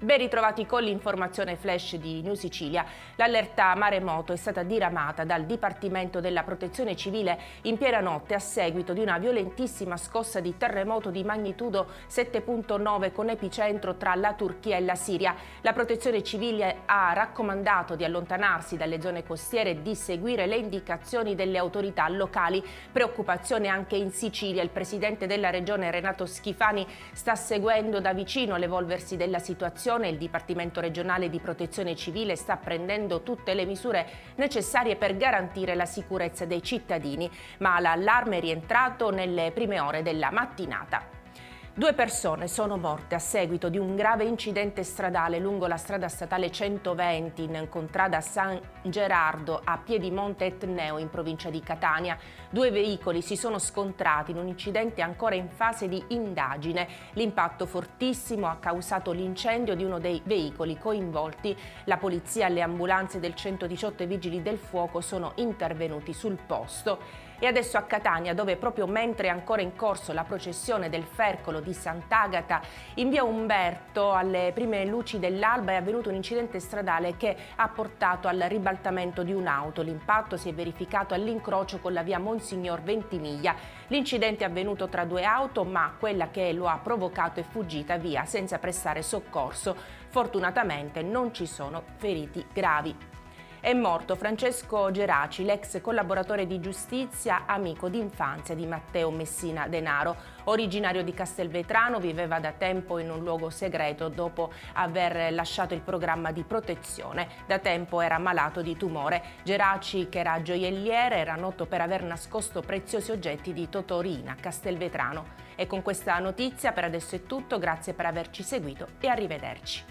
Ben ritrovati con l'informazione flash di New Sicilia. L'allerta maremoto è stata diramata dal Dipartimento della Protezione Civile in piena notte a seguito di una violentissima scossa di terremoto di magnitudo 7.9 con epicentro tra la Turchia e la Siria. La Protezione Civile ha raccomandato di allontanarsi dalle zone costiere e di seguire le indicazioni delle autorità locali. Preoccupazione anche in Sicilia. Il presidente della regione Renato Schifani sta seguendo da vicino l'evolversi della situazione. Il Dipartimento regionale di Protezione Civile sta prendendo tutte le misure necessarie per garantire la sicurezza dei cittadini, ma l'allarme è rientrato nelle prime ore della mattinata. 2 persone sono morte a seguito di un grave incidente stradale lungo la strada statale 120 in contrada San Gerardo a Piedimonte Etneo in provincia di Catania. 2 veicoli si sono scontrati in un incidente ancora in fase di indagine. L'impatto fortissimo ha causato l'incendio di uno dei veicoli coinvolti. La polizia, le ambulanze del 118 e i vigili del fuoco sono intervenuti sul posto. E adesso a Catania, dove proprio mentre è ancora in corso la processione del Fercolo di Sant'Agata, in via Umberto, alle prime luci dell'alba, è avvenuto un incidente stradale che ha portato al ribaltamento di un'auto. L'impatto si è verificato all'incrocio con la via Monsignor Ventimiglia. L'incidente è avvenuto tra 2 auto, ma quella che lo ha provocato è fuggita via senza prestare soccorso. Fortunatamente non ci sono feriti gravi. È morto Francesco Geraci, l'ex collaboratore di giustizia, amico d'infanzia di Matteo Messina Denaro. Originario di Castelvetrano, viveva da tempo in un luogo segreto dopo aver lasciato il programma di protezione. Da tempo era malato di tumore. Geraci, che era gioielliere, era noto per aver nascosto preziosi oggetti di Totorina, Castelvetrano. E con questa notizia per adesso è tutto, grazie per averci seguito e arrivederci.